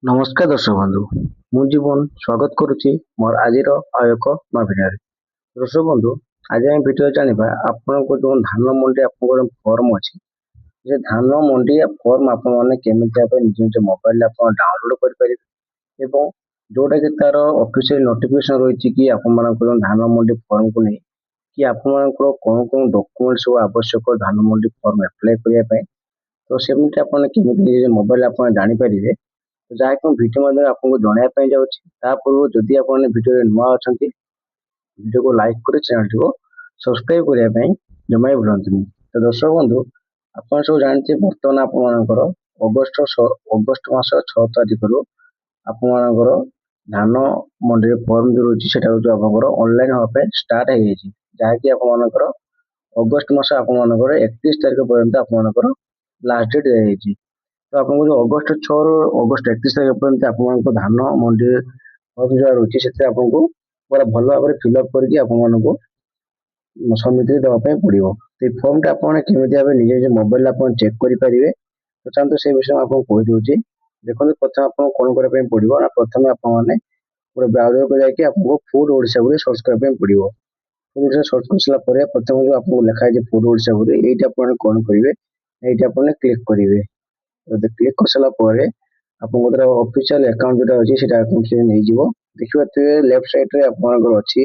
ନମସ୍କାର ଦର୍ଶକ ବନ୍ଧୁ, ମୁଁ ଜୀବନ ସ୍ୱାଗତ କରୁଛି ମୋର ଆଜିର ଆଉ ଏକ ନୂଆ ଭିଡ଼ିଓରେ। ଦର୍ଶକ ବନ୍ଧୁ, ଆଜି ଆମେ ଭିଡ଼ିଓ ଜାଣିବା ଆପଣଙ୍କ ଯେଉଁ ଧାନ ମଣ୍ଡି ଆପଣଙ୍କର ଫର୍ମ ଅଛି, ସେ ଧାନ ମଣ୍ଡି ଫର୍ମ ଆପଣମାନେ କେମିତି ଭାବେ ନିଜ ନିଜ ମୋବାଇଲରେ ଆପଣ ଡାଉନଲୋଡ୍ କରିପାରିବେ ଏବଂ ଯୋଉଟାକି ତାର ଅଫିସିଆଲ ନୋଟିଫିକେସନ ରହିଛି କି ଆପଣମାନଙ୍କର ଧାନ ମଣ୍ଡି ଫର୍ମକୁ ନେଇ କି ଆପଣମାନଙ୍କର କଣ କଣ ଡକୁମେଣ୍ଟ ସବୁ ଆବଶ୍ୟକ ଧାନ ମଣ୍ଡି ଫର୍ମ ଆପ୍ଲାଏ କରିବା ପାଇଁ। ତ ସେମିତି ଆପଣ କେମିତି ନିଜ ମୋବାଇଲ ଆପଣ ଜାଣିପାରିବେ, ଯାହାକି ମୁଁ ଭିଡ଼ିଓ ମାଧ୍ୟମରେ ଆପଣଙ୍କୁ ଜଣାଇବା ପାଇଁ ଯାଉଛି। ତା ପୂର୍ବରୁ ଯଦି ଆପଣ ଭିଡ଼ିଓରେ ନୂଆ ଅଛନ୍ତି, ଭିଡ଼ିଓକୁ ଲାଇକ୍ କରି ଚ୍ୟାନେଲଟିକୁ ସବସ୍କ୍ରାଇବ କରିବା ପାଇଁ ଜମା ବି ଭୁଲନ୍ତୁନି। ତ ଦର୍ଶକ ବନ୍ଧୁ, ଆପଣ ସବୁ ଜାଣିଥିବେ ବର୍ତ୍ତମାନ ଆପଣମାନଙ୍କର ଅଗଷ୍ଟ ମାସ 6 ତାରିଖରୁ ଆପଣମାନଙ୍କର ଧାନ ମଣ୍ଡିରେ ଫର୍ମ ଯୋଉ ରହୁଛି ସେଟା ହଉଛି ଆପଣଙ୍କର ଅନଲାଇନ ହେବା ପାଇଁ ଷ୍ଟାର୍ଟ ହେଇଯାଇଛି, ଯାହାକି ଆପଣମାନଙ୍କର ଅଗଷ୍ଟ ମାସ ଆପଣମାନଙ୍କର 31 ତାରିଖ ପର୍ଯ୍ୟନ୍ତ ଆପଣମାନଙ୍କର ଲାଷ୍ଟ ଡେଟ୍ ଦିଆଯାଇଛି। ତ ଆପଣଙ୍କୁ ଯୋଉ ଅଗଷ୍ଟ 6 ରୁ ଅଗଷ୍ଟ 31 ତାରିଖ ପର୍ଯ୍ୟନ୍ତ ଆପଣମାନଙ୍କ ଧାନ ମଣ୍ଡି ଫର୍ମ ଯାହା ରହୁଛି ସେଥିରେ ଆପଣଙ୍କୁ ପୁରା ଭଲ ଭାବରେ ଫିଲ୍ଅପ୍ କରିକି ଆପଣମାନଙ୍କୁ ସମିତିରେ ଦେବା ପାଇଁ ପଡ଼ିବ। ତ ଏଇ ଫର୍ମଟା ଆପଣ କେମିତି ଭାବେ ନିଜ ନିଜ ମୋବାଇଲରେ ଆପଣ ଚେକ୍ କରିପାରିବେ, ତ ଚାଲନ୍ତୁ ସେ ବିଷୟରେ ମୁଁ ଆପଣଙ୍କୁ କହିଦେଉଛି। ଦେଖନ୍ତୁ, ପ୍ରଥମେ ଆପଣଙ୍କୁ କ'ଣ କରିବା ପାଇଁ ପଡ଼ିବ ନା, ପ୍ରଥମେ ଆପଣମାନେ ଗୋଟେ ବ୍ରାଉଜରକୁ ଯାଇକି ଆପଣଙ୍କୁ ଫୁଡ୍ ଓଡ଼ିଶା ବୋଲି ସର୍ଚ୍ଚ କରିବା ପାଇଁ ପଡ଼ିବ। ଫୁଡ୍ ଓଡ଼ିଶା ସର୍ଚ୍ଚ କରିସାରିଲା ପରେ ପ୍ରଥମେ ଯୋଉ ଆପଣଙ୍କୁ ଲେଖା ହେଇଛି ଫୁଡ୍ ଓଡ଼ିଶା ବୋଲି, ଏଇଟା ଆପଣ କ'ଣ କରିବେ, ଏଇଟା ଆପଣ କ୍ଲିକ୍ କରିବେ। ଯଦି କ୍ଲିକ୍ କରିସାରିଲା ପରେ ଆପଣଙ୍କର ଅଫିସିଆଲ ଆକାଉଣ୍ଟ ଯୋଉଟା ଅଛି ସେଟା ଆକାଉଣ୍ଟ ନେଇଯିବ। ଦେଖିପାରୁଥିବେ ଲେଫ୍ଟ ସାଇଡରେ ଆପଣଙ୍କର ଅଛି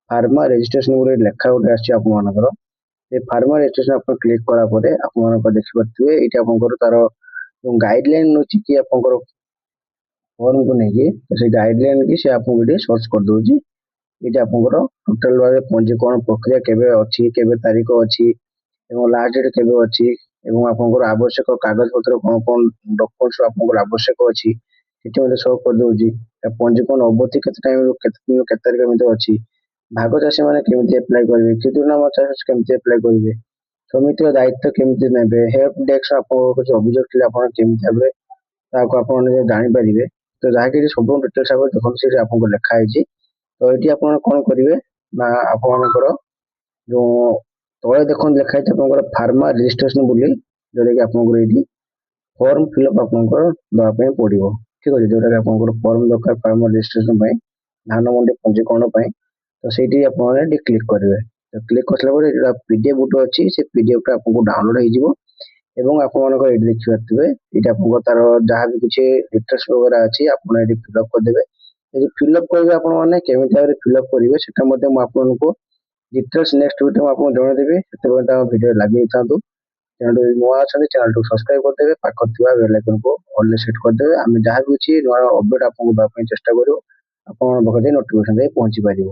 ଫାର୍ମା ରେଜିଷ୍ଟ୍ରେସନ ଗୋଟେ ଲେଖା ଗୋଟେ ଆସିଛି ଆପଣମାନଙ୍କର। ଏ ଫାର୍ମା ରେଜିଷ୍ଟ୍ରେସନ ଆପଣ କ୍ଲିକ୍ କଲା ପରେ ଆପଣମାନଙ୍କର ଦେଖିପାରୁଥିବେ ଏଇଟା ଆପଣଙ୍କର ତାର ଯୋଉ ଗାଇଡଲାଇନ ଅଛି କି ଆପଣଙ୍କର ଫର୍ମକୁ ନେଇକି, ସେଇ ଗାଇଡଲାଇନ କି ସେ ଆପଣଙ୍କୁ ଏଠି ସର୍ଚ୍ଚ କରିଦଉଛି। ଏଇଟା ଆପଣଙ୍କର ଟୋଟାଲ ଭାବେ ପଞ୍ଜୀକରଣ ପ୍ରକ୍ରିୟା କେବେ ଅଛି, କେବେ ତାରିଖ ଅଛି ଏବଂ ଲାଷ୍ଟ ଡେଟ୍ କେବେ ଅଛି ଏବଂ ଆପଣଙ୍କର ଆବଶ୍ୟକ କାଗଜପତ୍ର କ'ଣ କ'ଣ ଡକୁମେଣ୍ଟସ ଆପଣଙ୍କର ଆବଶ୍ୟକ ଅଛି ସେଠି ମଧ୍ୟ ସୋ କରିଦଉଛି। ପଞ୍ଜୀକରଣ ଅବଧି କେତେ ଟାଇମ କେତେ ଦିନ କେତେ ତାରିଖ ଏମିତି ଅଛି। ଭାଗ ଚାଷୀ ମାନେ କେମିତି ଆପ୍ଲାଏ କରିବେ, କ୍ଷୁଦ୍ର ଚାଷ କେମିତି ଆପ୍ଲାଏ କରିବେ, ସମିତିର ଦାୟିତ୍ୱ କେମିତି ନେବେ, ହେଲ୍ପ ଡେସ୍କ ଆପଣଙ୍କର କିଛି ଅଭିଯୋଗ ଥିଲେ ଆପଣ କେମିତି ଭାବେ ତାହାକୁ ଆପଣ ନିଜେ ଜାଣିପାରିବେ। ତ ଯାହାକି ସବୁ ଡିଟେଲ୍ସ ଭାବରେ ଦେଖନ୍ତୁ ସେଠି ଆପଣଙ୍କୁ ଲେଖା ହେଇଛି। ତ ଏଠି ଆପଣ କ'ଣ କରିବେ ନା, ଆପଣମାନଙ୍କର ଯୋଉ ତଳେ ଦେଖନ୍ତୁ ଲେଖା ହେଇଛି ଆପଣଙ୍କର ଫାର୍ମା ରେଜିଷ୍ଟ୍ରେସନ ବୋଲି, ଯୋଉଟାକି ଆପଣଙ୍କର ଏଇଠି ଫର୍ମ ଫିଲ୍ଅପ୍ ଆପଣଙ୍କର ଦେବା ପାଇଁ ପଡ଼ିବ। ଠିକ ଅଛି, ଯୋଉଟାକି ଆପଣଙ୍କର ଫର୍ମ ଦରକାର ଫାର୍ମା ରେଜିଷ୍ଟ୍ରେସନ ପାଇଁ, ଧାନ ମଣ୍ଡି ପଞ୍ଜୀକରଣ ପାଇଁ। ତ ସେଇଠି ଆପଣ ଏଠି କ୍ଲିକ୍ କରିବେ। ତ କ୍ଲିକ୍ କରିସାରିଲା ପରେ ଯୋଉଟା ପିଡିଏଫ୍ ଗୋଟେ ଅଛି, ସେ ପିଡିଏଫ୍ଟା ଆପଣଙ୍କୁ ଡାଉନଲୋଡ୍ ହେଇଯିବ ଏବଂ ଆପଣମାନଙ୍କର ଏଇଠି ଦେଖିପାରୁଥିବେ ଏଇଟା ଆପଣଙ୍କର ତାର ଯାହା ବି କିଛି ଡିଟେଲ୍ସ ବଗେରା ଅଛି ଆପଣ ଏଠି ଫିଲ୍ଅପ୍ କରିଦେବେ। ଯଦି ଫିଲ୍ଅପ୍ କରିବେ ଆପଣମାନେ କେମିତି ଭାବରେ ଫିଲ୍ଅପ୍ କରିବେ ସେଟା ମଧ୍ୟ ମୁଁ ଆପଣଙ୍କୁ ଡିଟେଲ୍ସ ନେକ୍ସଟ ଭିଡ଼ିଓ ମୁଁ ଆପଣଙ୍କୁ ଜଣାଇଦେବି। ସେଥିପାଇଁ ଆମ ଭିଡ଼ିଓ ଲାଗି ରହିଥାନ୍ତୁ। ଚ୍ୟାନେଲ ନୂଆ ଅଛନ୍ତି ଚ୍ୟାନେଲକୁ ସବସ୍କ୍ରାଇବ କରିଦେବେ, ପାଖରେ ଥିବା ବେଲ୍ ଆଇକନକୁ ଅଲରେ ସେଟ୍ କରିଦେବେ। ଆମେ ଯାହା ବି ଅଛି ନୂଆ ଅପଡେଟ୍ ଆପଣଙ୍କୁ ଦେବା ପାଇଁ ଚେଷ୍ଟା କରିବୁ, ଆପଣଙ୍କ ପାଖରେ ନୋଟିଫିକେସନ ଯାଇ ପହଞ୍ଚି ପାରିବ।